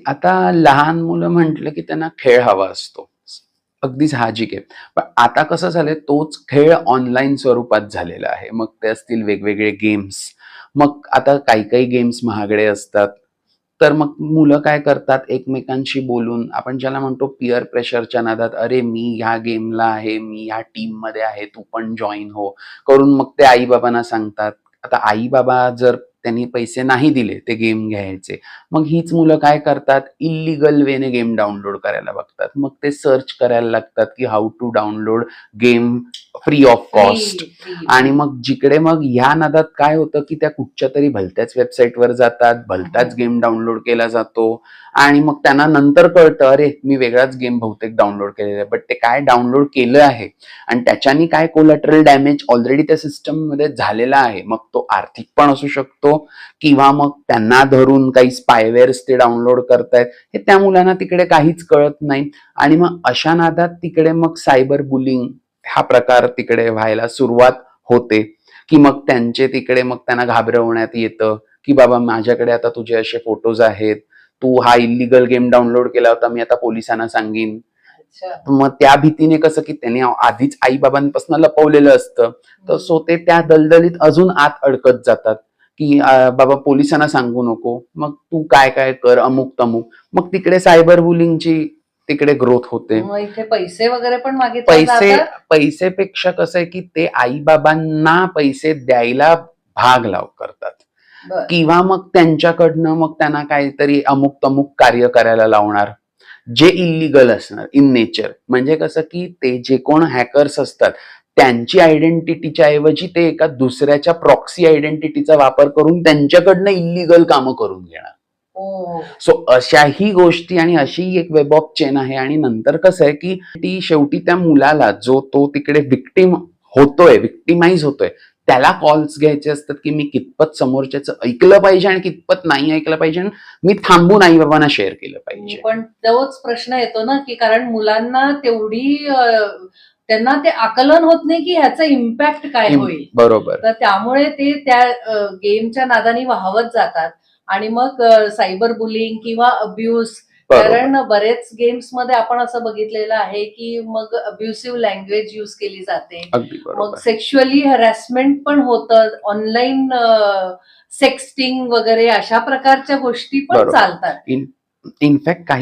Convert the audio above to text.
आता लहान मुलं म्हटलं की त्यांना खेळ हवा असतो. अगदी साहजिक आहे. पण आता कसं झालंय तोच खेळ ऑनलाईन स्वरूपात झालेला आहे. मग ते असतील वेगवेगळे गेम्स. मग आता काही-काही गेम्स महागडे असतात. तर मग मुलं काय करतात एकमेकांशी बोलून आपण ज्याला म्हणतो पीअर प्रेशरच्या नादात, "अरे मी ह्या गेमला आहे, मी ह्या टीममध्ये आहे, तू पण जॉइन हो." करून मग ते आई-बाबांना सांगतात. आता आई-बाबा जर त्यांनी पैसे नाही दिले ते गेम घ्यायचे, मग हीच मुलं काय करतात इल्लीगल वेने गेम डाउनलोड करायला बघतात. मग ते सर्च करायला लागतात की how to download game free of free cost. Free आणि फ्री मग जिकडे मग ह्या नादात काय होतं की त्या कुठच्या तरी भलत्याच वेबसाईटवर जातात, भलताच गेम डाउनलोड केला जातो आणि मग त्यांना नंतर कळतं अरे मी वेगळाच गेम बहुतेक डाउनलोड केलेला आहे. बट ते काय डाउनलोड केलं आहे आणि त्याच्यानी काय कोलॅटरल डॅमेज ऑलरेडी त्या सिस्टममध्ये झालेला आहे. मग तो आर्थिक पण असू शकतो किंवा मग त्यांना धरून काही स्पायवेअर्स ते डाउनलोड करतायत. हे त्या मुलांना तिकडे काहीच कळत नाही आणि मग अशा नादात तिकडे मग सायबर बुलिंग हा प्रकार तिकडे व्हायला सुरुवात होते की मग त्यांचे तिकडे मग त्यांना घाबरवण्यात येतं की बाबा माझ्याकडे आता तुझे असे फोटोज आहेत, तू हा इल्लीगल गेम डाउनलोड केला होता, मी आता पोलिसांना सांगीन. अच्छा. मग त्या भीतीने कसं की त्यांनी आधीच आई बाबांपासून लपवलेलं असतं, तर सो ते त्या दलदलीत अजून आत अडकत जातात की बाबा पोलिसांना सांगू नको, मग तू काय काय कर अमुक तमुक. मग तिकडे सायबर बुलिंगची तिकडे ग्रोथ होते. मग इथे पैसे वगैरे पण मागितले पैसे जातात. पैसेपेक्षा कसं आहे की ते आई-बाबांना पैसे द्यायला भाग लाव करतात बर. किंवा मग त्यांच्याकडनं मग त्यांना काहीतरी अमुक-तमुक कार्य करायला लावणार, जे इल्लीगल असणार इन नेचर. म्हणजे कसं की ते जे कोण हॅकर्स असतात, त्यांची आयडेंटिटीच्या ऐवजी ते एका दुसऱ्याच्या प्रॉक्सी आयडेंटिटीचा वापर करून त्यांच्याकडनं इल्लीगल कामं करून घेणार. हो. सो अशाही गोष्टी आणि अशी एक वेब ऑफ चेन आहे आणि नंतर कसं आहे की ती शेवटी त्या मुलाला जो तो तिकडे विक्टिम होतोय, विक्टिमाइज होतोय, त्याला कॉल्स घ्यायचे असतात की मी कितपत समोरच्याचं ऐकलं पाहिजे आणि कितपत नाही ऐकलं पाहिजे आणि मी थांबून आई बाबांना शेअर केलं पाहिजे. पण तोच प्रश्न येतो ना की कारण मुलांना तेवढी त्यांना ते आकलन होत नाही की ह्याचा इम्पॅक्ट काय होईल. बरोबर. तर त्यामुळे ते त्या गेमच्या नादानी वाहवत जातात आणि मग सायबर बुलिंग किंवा अब्यूज. बरोबर. कारण बरेच गेम्स मध्ये आपण असं बघितलेलं आहे की मग अब्युसिव्ह लँग्वेज यूज केली जाते. अगदी मग बरोबर. सेक्शुअली हॅरॅसमेंट पण होतं. ऑनलाईन सेक्स्टिंग वगैरे अशा प्रकारच्या गोष्टी पण बरोबर. चालतात. इनफॅक्ट काही